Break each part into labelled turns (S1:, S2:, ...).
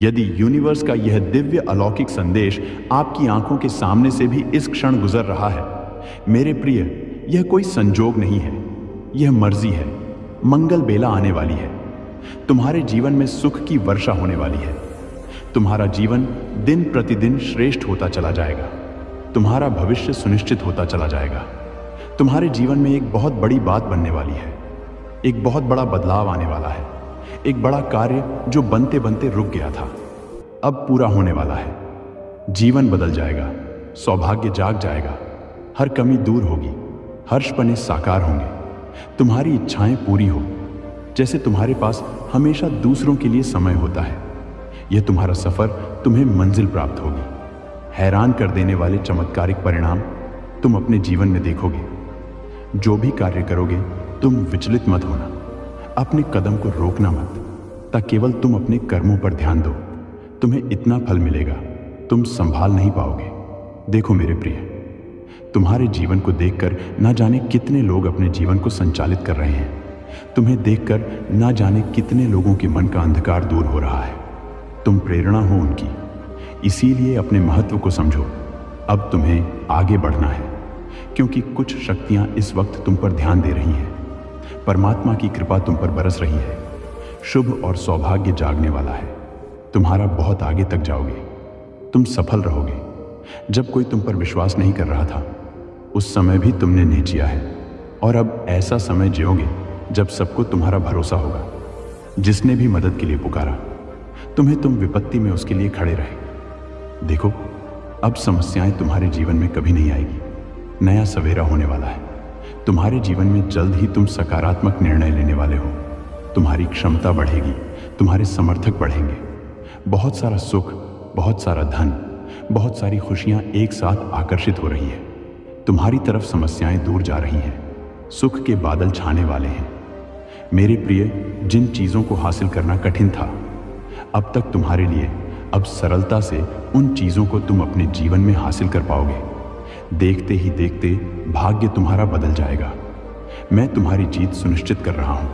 S1: यदि यूनिवर्स का यह दिव्य अलौकिक संदेश आपकी आंखों के सामने से भी इस क्षण गुजर रहा है, मेरे प्रिय, यह कोई संजोग नहीं है, यह मर्जी है। मंगल बेला आने वाली है। तुम्हारे जीवन में सुख की वर्षा होने वाली है। तुम्हारा जीवन दिन प्रतिदिन श्रेष्ठ होता चला जाएगा। तुम्हारा भविष्य सुनिश्चित होता चला जाएगा। तुम्हारे जीवन में एक बहुत बड़ी बात बनने वाली है। एक बहुत बड़ा बदलाव आने वाला है। एक बड़ा कार्य जो बनते बनते रुक गया था, अब पूरा होने वाला है। जीवन बदल जाएगा, सौभाग्य जाग जाएगा, हर कमी दूर होगी, हर्षपने साकार होंगे, तुम्हारी इच्छाएं पूरी हो, जैसे तुम्हारे पास हमेशा दूसरों के लिए समय होता है। यह तुम्हारा सफर तुम्हें मंजिल प्राप्त होगी। हैरान कर देने वाले चमत्कारिक परिणाम तुम अपने जीवन में देखोगे। जो भी कार्य करोगे, तुम विचलित मत होना। अपने कदम को रोकना मत, ताकि केवल तुम अपने कर्मों पर ध्यान दो। तुम्हें इतना फल मिलेगा, तुम संभाल नहीं पाओगे। देखो मेरे प्रिय, तुम्हारे जीवन को देखकर ना जाने कितने लोग अपने जीवन को संचालित कर रहे हैं। तुम्हें देखकर ना जाने कितने लोगों के मन का अंधकार दूर हो रहा है। तुम प्रेरणा हो उनकी, इसीलिए अपने महत्व को समझो। अब तुम्हें आगे बढ़ना है, क्योंकि कुछ शक्तियां इस वक्त तुम पर ध्यान दे रही हैं। परमात्मा की कृपा तुम पर बरस रही है। शुभ और सौभाग्य जागने वाला है। तुम्हारा बहुत आगे तक जाओगे। तुम सफल रहोगे। जब कोई तुम पर विश्वास नहीं कर रहा था, उस समय भी तुमने नहीं जिया है, और अब ऐसा समय जियोगे जब सबको तुम्हारा भरोसा होगा। जिसने भी मदद के लिए पुकारा, तुम विपत्ति में उसके लिए खड़े रहे। देखो, अब समस्याएं तुम्हारे जीवन में कभी नहीं आएगी। नया सवेरा होने वाला है। तुम्हारे जीवन में जल्द ही तुम सकारात्मक निर्णय लेने वाले हो। तुम्हारी क्षमता बढ़ेगी, तुम्हारे समर्थक बढ़ेंगे। बहुत सारा सुख, बहुत सारा धन, बहुत सारी खुशियां एक साथ आकर्षित हो रही है। तुम्हारी तरफ समस्याएं दूर जा रही हैं। सुख के बादल छाने वाले हैं। मेरे प्रिय, जिन चीज़ों को हासिल करना कठिन था, अब तक तुम्हारे लिए अब सरलता से उन चीज़ों को तुम अपने जीवन में हासिल कर पाओगे। देखते ही देखते भाग्य तुम्हारा बदल जाएगा। मैं तुम्हारी जीत सुनिश्चित कर रहा हूं।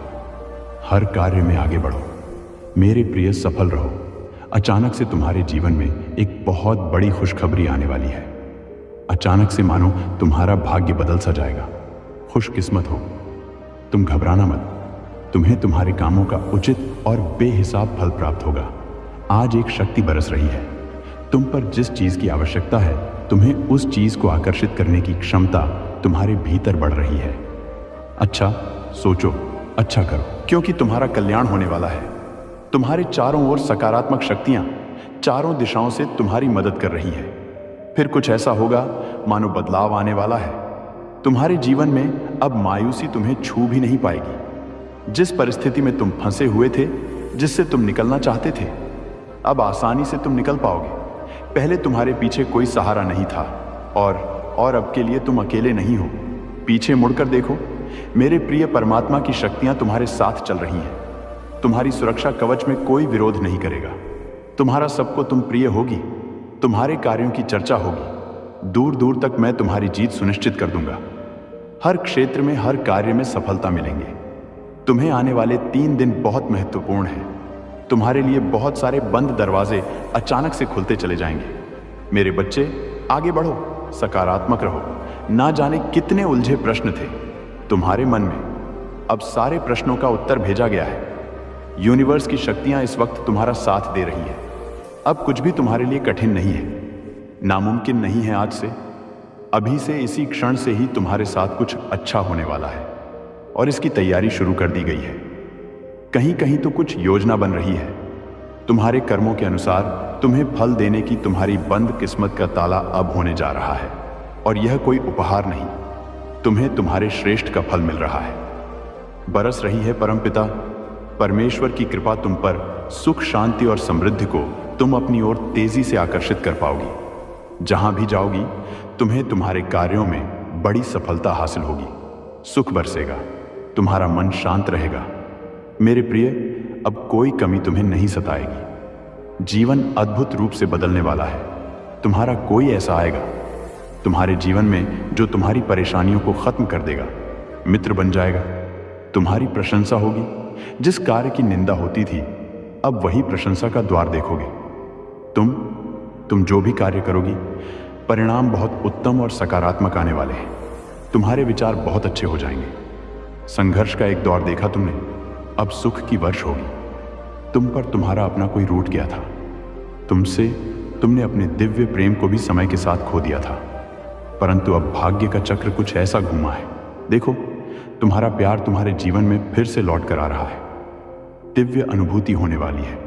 S1: हर कार्य में आगे बढ़ो मेरे प्रिय, सफल रहो। अचानक से तुम्हारे जीवन में एक बहुत बड़ी खुशखबरी आने वाली है। अचानक से मानो तुम्हारा भाग्य बदल सा जाएगा। खुशकिस्मत हो, तुम घबराना मत। तुम्हें तुम्हारे कामों का उचित और बेहिसाब फल प्राप्त होगा। आज एक शक्ति बरस रही है। तुम पर जिस चीज की आवश्यकता है, तुम्हें उस चीज को आकर्षित करने की क्षमता तुम्हारे भीतर बढ़ रही है। अच्छा सोचो, अच्छा करो, क्योंकि तुम्हारा कल्याण होने वाला है। तुम्हारे चारों ओर सकारात्मक शक्तियां चारों दिशाओं से तुम्हारी मदद कर रही है। फिर कुछ ऐसा होगा मानो बदलाव आने वाला है। तुम्हारे जीवन में अब मायूसी तुम्हें छू भी नहीं पाएगी। जिस परिस्थिति में तुम फंसे हुए थे, जिससे तुम निकलना चाहते थे, अब आसानी से तुम निकल पाओगे। पहले तुम्हारे पीछे कोई सहारा नहीं था, और अब के लिए तुम अकेले नहीं हो। पीछे मुड़कर देखो मेरे प्रिय, परमात्मा की शक्तियां तुम्हारे साथ चल रही हैं। तुम्हारी सुरक्षा कवच में कोई विरोध नहीं करेगा। तुम्हारा सबको तुम प्रिय होगी। तुम्हारे कार्यों की चर्चा होगी। दूर दूर तक मैं तुम्हारी जीत सुनिश्चित कर दूंगा। हर क्षेत्र में, हर कार्य में सफलता मिलेंगे। तुम्हें आने वाले 3 दिन बहुत महत्वपूर्ण हैं। तुम्हारे लिए बहुत सारे बंद दरवाजे अचानक से खुलते चले जाएंगे। मेरे बच्चे, आगे बढ़ो, सकारात्मक रहो। ना जाने कितने उलझे प्रश्न थे तुम्हारे मन में, अब सारे प्रश्नों का उत्तर भेजा गया है। यूनिवर्स की शक्तियां इस वक्त तुम्हारा साथ दे रही है। अब कुछ भी तुम्हारे लिए कठिन नहीं है, नामुमकिन नहीं है। आज से, अभी से, इसी क्षण से ही तुम्हारे साथ कुछ अच्छा होने वाला है, और इसकी तैयारी शुरू कर दी गई है। कहीं कहीं तो कुछ योजना बन रही है। तुम्हारे कर्मों के अनुसार तुम्हें फल देने की तुम्हारी बंद किस्मत का ताला अब होने जा रहा है, और यह कोई उपहार नहीं, तुम्हें तुम्हारे श्रेष्ठ का फल मिल रहा है। बरस रही है परमपिता परमेश्वर की कृपा तुम पर। सुख, शांति और समृद्धि को तुम अपनी ओर तेजी से आकर्षित कर पाओगी। जहां भी जाओगी, तुम्हें तुम्हारे कार्यों में बड़ी सफलता हासिल होगी। सुख बरसेगा, तुम्हारा मन शांत रहेगा। मेरे प्रिय, अब कोई कमी तुम्हें नहीं सताएगी। जीवन अद्भुत रूप से बदलने वाला है। तुम्हारा कोई ऐसा आएगा तुम्हारे जीवन में जो तुम्हारी परेशानियों को खत्म कर देगा। मित्र बन जाएगा। तुम्हारी प्रशंसा होगी। जिस कार्य की निंदा होती थी, अब वही प्रशंसा का द्वार देखोगे। तुम तुम जो भी कार्य करोगी, परिणाम बहुत उत्तम और सकारात्मक आने वाले हैं। तुम्हारे विचार बहुत अच्छे हो जाएंगे। संघर्ष का एक दौर देखा तुमने, अब सुख की वर्ष होगी। तुम पर तुम्हारा अपना कोई रूठ गया था। तुमने अपने दिव्य प्रेम को भी समय के साथ खो दिया था, परंतु अब भाग्य का चक्र कुछ ऐसा घूमा है। देखो, तुम्हारा प्यार तुम्हारे जीवन में फिर से लौट कर आ रहा है। दिव्य अनुभूति होने वाली है।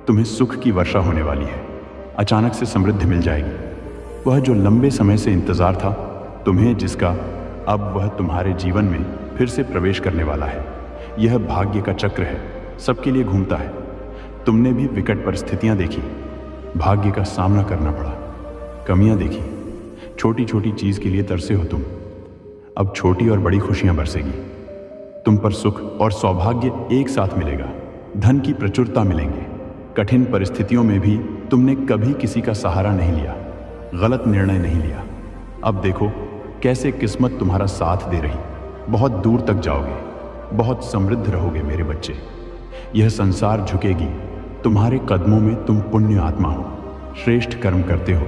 S1: तुम्हें सुख की वर्षा होने वाली है। अचानक से समृद्धि मिल जाएगी। वह जो लंबे समय से इंतजार था तुम्हें, जिसका अब वह तुम्हारे जीवन में फिर से प्रवेश करने वाला है। यह भाग्य का चक्र है, सबके लिए घूमता है। तुमने भी विकट परिस्थितियां देखी, भाग्य का सामना करना पड़ा, कमियां देखी, छोटी छोटी चीज के लिए तरसे हो तुम। अब छोटी और बड़ी खुशियां बरसेगी। तुम पर सुख और सौभाग्य एक साथ मिलेगा। धन की प्रचुरता मिलेंगे। कठिन परिस्थितियों में भी तुमने कभी किसी का सहारा नहीं लिया, गलत निर्णय नहीं लिया। अब देखो कैसे किस्मत तुम्हारा साथ दे रही। बहुत दूर तक जाओगे, बहुत समृद्ध रहोगे मेरे बच्चे। यह संसार झुकेगी तुम्हारे कदमों में। तुम पुण्य आत्मा हो, श्रेष्ठ कर्म करते हो,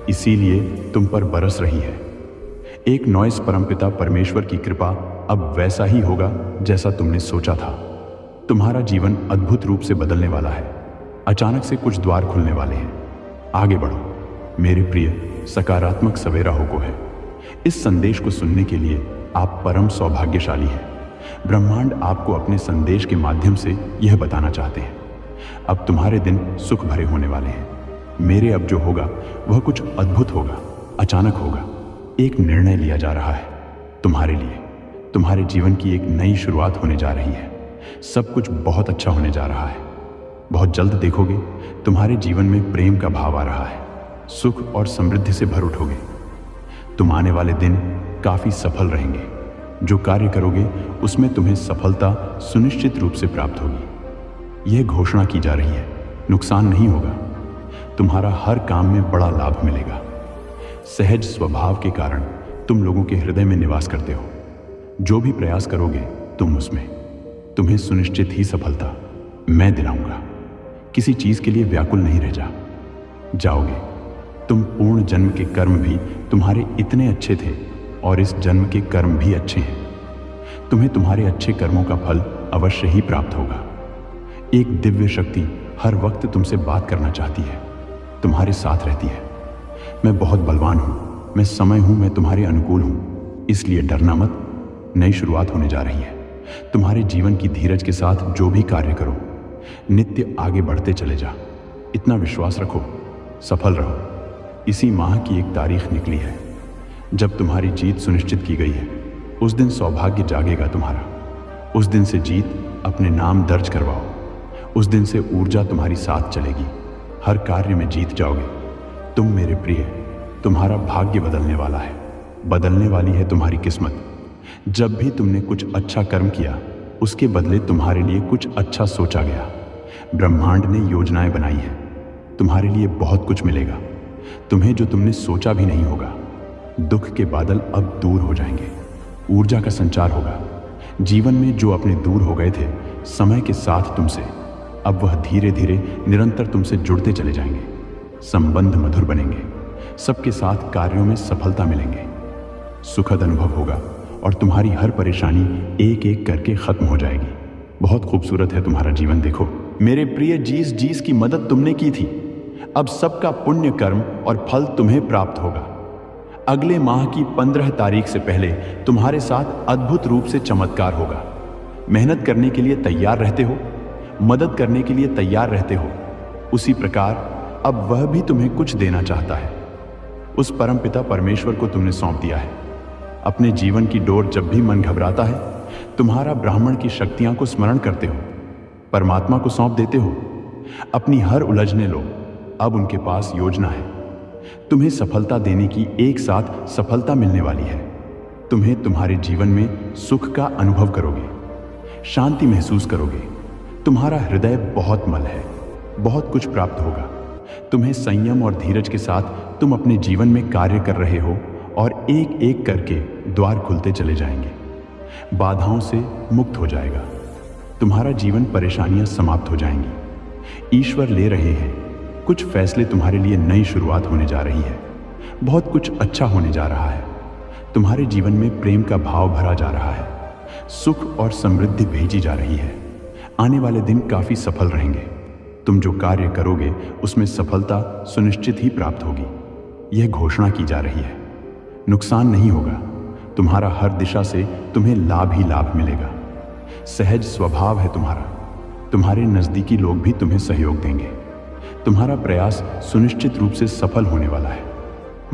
S1: इसीलिए तुम पर बरस रही है एक नॉइस परमपिता परमेश्वर की कृपा। अब वैसा ही होगा जैसा तुमने सोचा था। तुम्हारा जीवन अद्भुत रूप से बदलने वाला है। अचानक से कुछ द्वार खुलने वाले हैं। आगे बढ़ो मेरे प्रिय, सकारात्मक सवेरा होको है। इस संदेश को सुनने के लिए आप परम सौभाग्यशाली हैं। ब्रह्मांड आपको अपने संदेश के माध्यम से यह बताना चाहते हैं, अब तुम्हारे दिन सुख भरे होने वाले हैं। मेरे अब जो होगा वह कुछ अद्भुत होगा, अचानक होगा। एक निर्णय लिया जा रहा है तुम्हारे लिए। तुम्हारे जीवन की एक नई शुरुआत होने जा रही है। सब कुछ बहुत अच्छा होने जा रहा है। बहुत जल्द देखोगे तुम्हारे जीवन में प्रेम का भाव आ रहा है। सुख और समृद्धि से भर उठोगे। तुम आने वाले दिन काफी सफल रहेंगे। जो कार्य करोगे उसमें तुम्हें सफलता सुनिश्चित रूप से प्राप्त होगी। यह घोषणा की जा रही है, नुकसान नहीं होगा। तुम्हारा हर काम में बड़ा लाभ मिलेगा। सहज स्वभाव के कारण तुम लोगों के हृदय में निवास करते हो। जो भी प्रयास करोगे तुम उसमें, तुम्हें सुनिश्चित ही सफलता मैं दिलाऊंगा। किसी चीज के लिए व्याकुल नहीं रह जाओगे। तुम पूर्ण जन्म के कर्म भी तुम्हारे इतने अच्छे थे और इस जन्म के कर्म भी अच्छे हैं। तुम्हें तुम्हारे अच्छे कर्मों का फल अवश्य ही प्राप्त होगा। एक दिव्य शक्ति हर वक्त तुमसे बात करना चाहती है, तुम्हारे साथ रहती है। मैं बहुत बलवान हूं, मैं समय हूं, मैं तुम्हारे अनुकूल हूं, इसलिए डरना मत। नई शुरुआत होने जा रही है। तुम्हारे जीवन की धीरज के साथ जो भी कार्य करो, नित्य आगे बढ़ते चले जा। इतना विश्वास रखो, सफल रहो। इसी माह की एक तारीख निकली है जब तुम्हारी जीत सुनिश्चित की गई है। उस दिन सौभाग्य जागेगा तुम्हारा। उस दिन से जीत अपने नाम दर्ज करवाओ। उस दिन से ऊर्जा तुम्हारी साथ चलेगी। हर कार्य में जीत जाओगे। तुम मेरे प्रिय, तुम्हारा भाग्य बदलने वाला है। बदलने वाली है तुम्हारी किस्मत। जब भी तुमने कुछ अच्छा कर्म किया, उसके बदले तुम्हारे लिए कुछ अच्छा सोचा गया। ब्रह्मांड ने योजनाएं बनाई हैं। तुम्हारे लिए बहुत कुछ मिलेगा, तुम्हें जो तुमने सोचा भी नहीं होगा। दुख के बादल अब दूर हो जाएंगे। ऊर्जा का संचार होगा। जीवन में जो अपने दूर हो गए थे समय के साथ तुमसे, अब वह धीरे धीरे निरंतर तुमसे जुड़ते चले जाएंगे। संबंध मधुर बनेंगे। सबके साथ कार्यों में सफलता मिलेंगे। सुखद अनुभव होगा और तुम्हारी हर परेशानी एक एक करके खत्म हो जाएगी। बहुत खूबसूरत है तुम्हारा जीवन। देखो मेरे प्रिय, जिस की मदद तुमने की थी, अब सबका पुण्य कर्म और फल तुम्हें प्राप्त होगा। अगले माह की 15 तारीख से पहले तुम्हारे साथ अद्भुत रूप से चमत्कार होगा। मेहनत करने के लिए तैयार रहते हो, मदद करने के लिए तैयार रहते हो, उसी प्रकार अब वह भी तुम्हें कुछ देना चाहता है। उस परमपिता परमेश्वर को तुमने सौंप दिया है। अपने जीवन की डोर जब भी मन घबराता है, तुम्हारा ब्राह्मण की शक्तियां को स्मरण करते हो, परमात्मा को सौंप देते हो। अपनी हर उलझने लो, अब उनके पास योजना है। तुम्हें सफलता देने की एक साथ सफलता मिलने वाली है। तुम्हें तुम्हारे जीवन में सुख का अनुभव करोगे, शांति महसूस करोगे। तुम्हारा हृदय बहुत मल है, बहुत कुछ प्राप्त होगा। तुम्हें संयम और धीरज के साथ तुम अपने जीवन में कार्य कर रहे हो और एक एक करके द्वार खुलते चले जाएंगे। बाधाओं से मुक्त हो जाएगा। तुम्हारा जीवन परेशानियां समाप्त हो जाएंगी। ईश्वर ले रहे हैं, कुछ फैसले तुम्हारे लिए नई शुरुआत होने जा रही है। बहुत कुछ अच्छा होने जा रहा है। तुम्हारे जीवन में प्रेम का भाव भरा जा रहा है। सुख और समृद्धि भेजी जा रही है। आने वाले दिन काफी सफल रहेंगे। तुम जो कार्य करोगे उसमें सफलता सुनिश्चित ही प्राप्त होगी। यह घोषणा की जा रही है। नुकसान नहीं होगा। तुम्हारा हर दिशा से तुम्हें लाभ ही लाभ मिलेगा। सहज स्वभाव है तुम्हारा। तुम्हारे नजदीकी लोग भी तुम्हें सहयोग देंगे। तुम्हारा प्रयास सुनिश्चित रूप से सफल होने वाला है।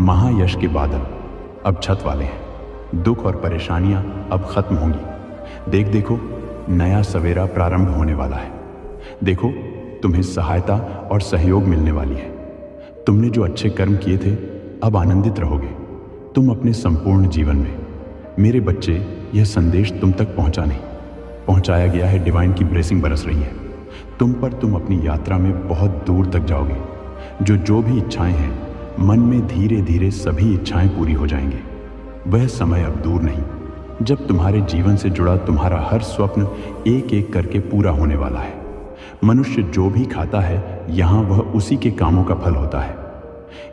S1: महायश के बादल अब छत वाले हैं। दुख और परेशानियां अब खत्म होंगी। देखो नया सवेरा प्रारंभ होने वाला है। देखो तुम्हें सहायता और सहयोग मिलने वाली है। तुमने जो अच्छे कर्म किए थे अब आनंदित रहोगे तुम अपने संपूर्ण जीवन में। मेरे बच्चे, यह संदेश तुम तक पहुंचाया गया है। डिवाइन की ब्लेसिंग बरस रही है तुम पर। तुम अपनी यात्रा में बहुत दूर तक जाओगे। जो भी इच्छाएं हैं मन में, धीरे धीरे सभी इच्छाएं पूरी हो जाएंगे। वह समय अब दूर नहीं जब तुम्हारे जीवन से जुड़ा तुम्हारा हर स्वप्न एक एक करके पूरा होने वाला है। मनुष्य जो भी खाता है यहाँ वह उसी के कामों का फल होता है।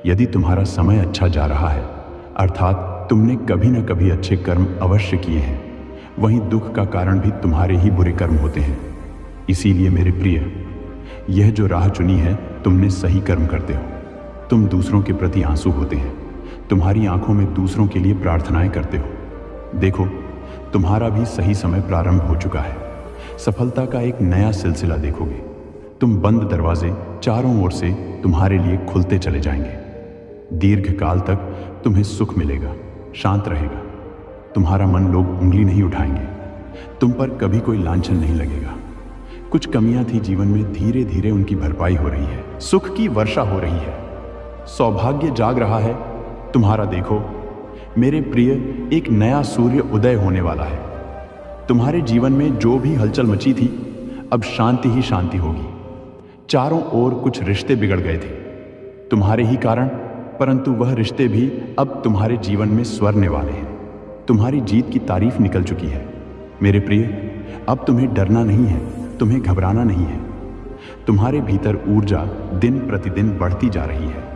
S1: यदि तुम्हारा समय अच्छा जा रहा है अर्थात तुमने कभी न कभी अच्छे कर्म अवश्य किए हैं, वहीं दुख का कारण भी तुम्हारे ही बुरे कर्म होते हैं। इसीलिए मेरे प्रिय, यह जो राह चुनी है तुमने सही कर्म करते हो। तुम दूसरों के प्रति आंसू होते हैं। तुम्हारी आंखों में दूसरों के लिए प्रार्थनाएं करते हो। देखो तुम्हारा भी सही समय प्रारंभ हो चुका है। सफलता का एक नया सिलसिला देखोगे। तुम बंद दरवाजे चारों ओर से तुम्हारे लिए खुलते चले जाएंगे। दीर्घ काल तक तुम्हें सुख मिलेगा, शांत रहेगा। तुम्हारा मन लोग उंगली नहीं उठाएंगे। तुम पर कभी कोई लांछन नहीं लगेगा। कुछ कमियां थी जीवन में, धीरे धीरे उनकी भरपाई हो रही है। सुख की वर्षा हो रही है। सौभाग्य जाग रहा है तुम्हारा। देखो मेरे प्रिय, एक नया सूर्य उदय होने वाला है। तुम्हारे जीवन में जो भी हलचल मची थी अब शांति ही शांति होगी। चारों ओर कुछ रिश्ते बिगड़ गए थे तुम्हारे ही कारण, परंतु वह रिश्ते भी अब तुम्हारे जीवन में स्वरने वाले हैं। तुम्हारी जीत की तारीफ निकल चुकी है मेरे प्रिय। अब तुम्हें डरना नहीं है, तुम्हें घबराना नहीं है। तुम्हारे भीतर ऊर्जा दिन प्रतिदिन बढ़ती जा रही है।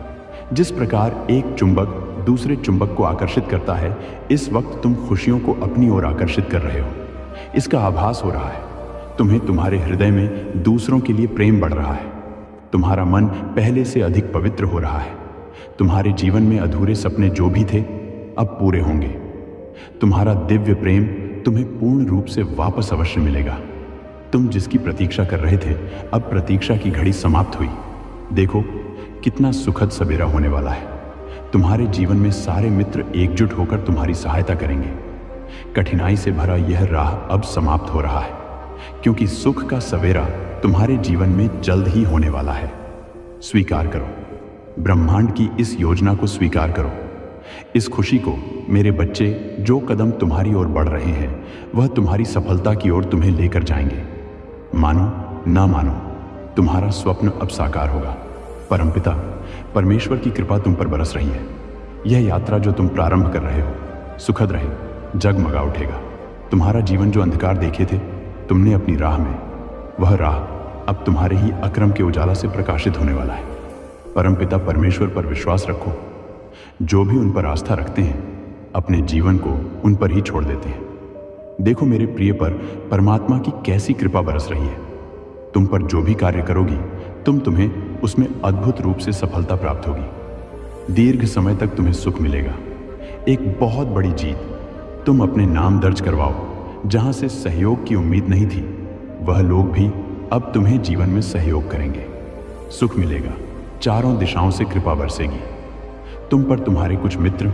S1: जिस प्रकार एक चुंबक दूसरे चुंबक को आकर्षित करता है, इस वक्त तुम खुशियों को अपनी ओर आकर्षित कर रहे हो। इसका आभास हो रहा है। तुम्हें तुम्हारे हृदय में दूसरों के लिए प्रेम बढ़ रहा है। तुम्हारा मन पहले से अधिक पवित्र हो रहा है। तुम्हारे जीवन में अधूरे सपने जो भी थे अब पूरे होंगे। तुम्हारा दिव्य प्रेम तुम्हें पूर्ण रूप से वापस अवश्य मिलेगा। तुम जिसकी प्रतीक्षा कर रहे थे अब प्रतीक्षा की घड़ी समाप्त हुई। देखो कितना सुखद सवेरा होने वाला है। तुम्हारे जीवन में सारे मित्र एकजुट होकर तुम्हारी सहायता करेंगे। कठिनाई से भरा यह राह अब समाप्त हो रहा है, क्योंकि सुख का सवेरा तुम्हारे जीवन में जल्द ही होने वाला है। स्वीकार करो, ब्रह्मांड की इस योजना को स्वीकार करो। इस खुशी को मेरे बच्चे, जो कदम तुम्हारी ओर बढ़ रहे हैं वह तुम्हारी सफलता की ओर तुम्हें लेकर जाएंगे। मानो ना मानो, तुम्हारा स्वप्न अब साकार होगा। परमपिता परमेश्वर की कृपा तुम पर बरस रही है। यह यात्रा जो तुम प्रारंभ कर रहे हो सुखद रहे, जगमगा उठेगा। तुम्हारा जीवन जो अंधकार देखे थे तुमने अपनी राह में, वह राह अब तुम्हारे ही अक्रम के उजाला से प्रकाशित होने वाला है। परमपिता परमेश्वर पर विश्वास रखो। जो भी उन पर आस्था रखते हैं अपने जीवन को उन पर ही छोड़ देते हैं। देखो मेरे प्रिय पर परमात्मा की कैसी कृपा बरस रही है। तुम पर जो भी कार्य करोगी तुम्हें उसमें अद्भुत रूप से सफलता प्राप्त होगी। दीर्घ समय तक तुम्हें सुख मिलेगा। एक बहुत बड़ी जीत तुम अपने नाम दर्ज करवाओ। जहां से सहयोग की उम्मीद नहीं थी वह लोग भी अब तुम्हें जीवन में सहयोग करेंगे। सुख मिलेगा, चारों दिशाओं से कृपा बरसेगी। तुम पर तुम्हारे कुछ मित्र,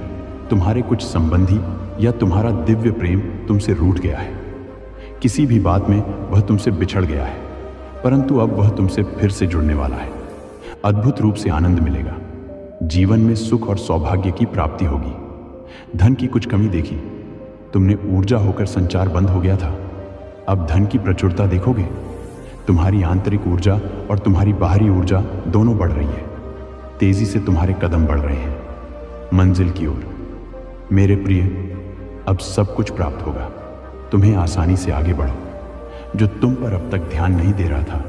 S1: तुम्हारे कुछ संबंधी या तुम्हारा दिव्य प्रेम तुमसे रूठ गया है। किसी भी बात में वह तुमसे बिछड़ गया है, परंतु अब वह तुमसे फिर से जुड़ने वाला है। अद्भुत रूप से आनंद मिलेगा। जीवन में सुख और सौभाग्य की प्राप्ति होगी। धन की कुछ कमी देखी, तुमने ऊर्जा होकर संचार बंद हो गया था। अब धन की प्रचुरता देखोगे। तुम्हारी आंतरिक ऊर्जा और तुम्हारी बाहरी ऊर्जा दोनों बढ़ रही है। तेजी से तुम्हारे कदम बढ़ रहे हैं मंजिल की ओर। मेरे प्रिय, अब सब कुछ प्राप्त होगा। तुम्हें आसानी से आगे बढ़ो। जो तुम पर अब तक ध्यान नहीं दे रहा था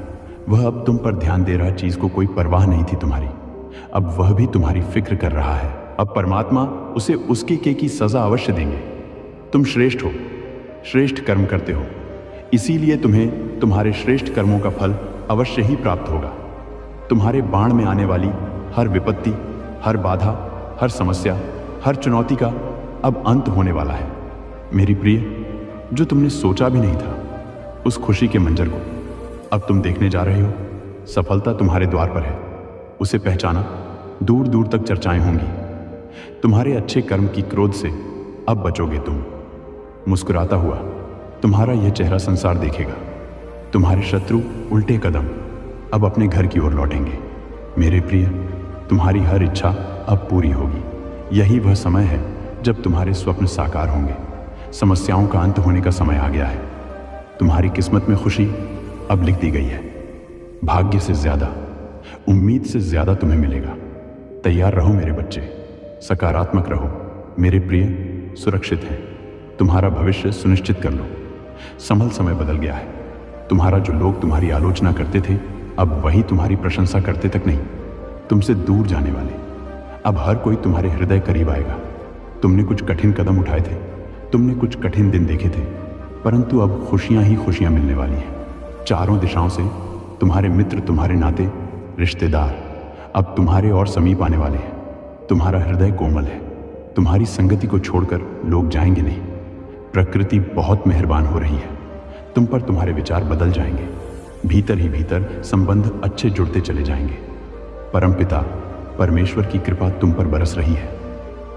S1: वह अब तुम पर ध्यान दे रहा चीज को कोई परवाह नहीं थी तुम्हारी, अब वह भी तुम्हारी फिक्र कर रहा है। अब परमात्मा उसे उसके की सजा अवश्य देंगे। तुम श्रेष्ठ हो, श्रेष्ठ कर्म करते हो, इसीलिए तुम्हें तुम्हारे श्रेष्ठ कर्मों का फल अवश्य ही प्राप्त होगा। तुम्हारे बाण में आने वाली हर विपत्ति, हर बाधा, हर समस्या, हर चुनौती का अब अंत होने वाला है। मेरी प्रिय, जो तुमने सोचा भी नहीं था उस खुशी के मंजर को अब तुम देखने जा रहे हो। सफलता तुम्हारे द्वार पर है, उसे पहचाना, दूर दूर तक चर्चाएं होंगी। तुम्हारे अच्छे कर्म की क्रोध से अब बचोगे तुम। मुस्कुराता हुआ तुम्हारा यह चेहरा संसार देखेगा। तुम्हारे शत्रु उल्टे कदम अब अपने घर की ओर लौटेंगे। मेरे प्रिय, तुम्हारी हर इच्छा अब पूरी होगी। यही वह समय है जब तुम्हारे स्वप्न साकार होंगे। समस्याओं का अंत होने का समय आ गया है। तुम्हारी किस्मत में खुशी अब लिख दी गई है। भाग्य से ज्यादा, उम्मीद से ज्यादा तुम्हें मिलेगा। तैयार रहो मेरे बच्चे, सकारात्मक रहो। मेरे प्रिय, सुरक्षित हैं। तुम्हारा भविष्य सुनिश्चित कर लो। समय बदल गया है। तुम्हारा जो लोग तुम्हारी आलोचना करते थे अब वही तुम्हारी प्रशंसा करते तक नहीं, तुमसे दूर जाने वाले। अब हर कोई तुम्हारे हृदय करीब आएगा। तुमने कुछ कठिन कदम उठाए थे, तुमने कुछ कठिन दिन देखे थे, परंतु अब खुशियां ही खुशियां मिलने वाली हैं। चारों दिशाओं से तुम्हारे मित्र, तुम्हारे नाते, रिश्तेदार अब तुम्हारे और समीप आने वाले हैं। तुम्हारा हृदय कोमल है। तुम्हारी संगति को छोड़कर लोग जाएंगे नहीं। प्रकृति बहुत मेहरबान हो रही है। तुम पर तुम्हारे विचार बदल जाएंगे। भीतर ही भीतर संबंध अच्छे जुड़ते चले जाएंगे। परमपिता परमेश्वर की कृपा तुम पर बरस रही है।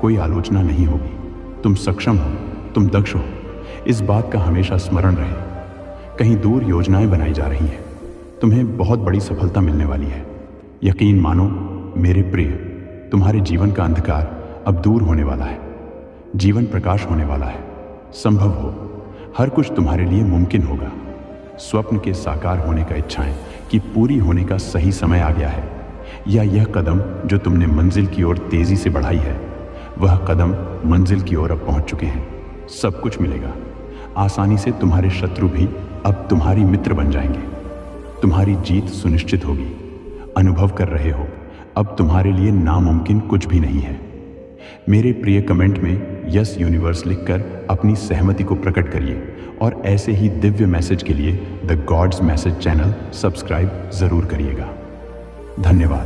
S1: कोई आलोचना नहीं होगी। तुम सक्षम हो, तुम दक्ष हो, इस बात का हमेशा स्मरण रहे। कहीं दूर योजनाएं बनाई जा रही हैं। तुम्हें बहुत बड़ी सफलता मिलने वाली है। यकीन मानो मेरे प्रिय, तुम्हारे जीवन का अंधकार अब दूर होने वाला है। जीवन प्रकाश होने वाला है। संभव हो, हर कुछ तुम्हारे लिए मुमकिन होगा। स्वप्न के साकार होने का, इच्छाएं कि पूरी होने का सही समय आ गया है, या यह कदम जो तुमने मंजिल की ओर तेजी से बढ़ाई है, वह कदम मंजिल की ओर अब पहुंच चुके हैं। सब कुछ मिलेगा। आसानी से तुम्हारे शत्रु भी अब तुम्हारी मित्र बन जाएंगे। तुम्हारी जीत सुनिश्चित होगी। अनुभव कर रहे हो, अब तुम्हारे लिए नामुमकिन कुछ भी नहीं है। मेरे प्रिय, कमेंट में यस यूनिवर्स लिखकर अपनी सहमति को प्रकट करिए और ऐसे ही दिव्य मैसेज के लिए the gods message channel subscribe जरूर करिएगा। धन्यवाद।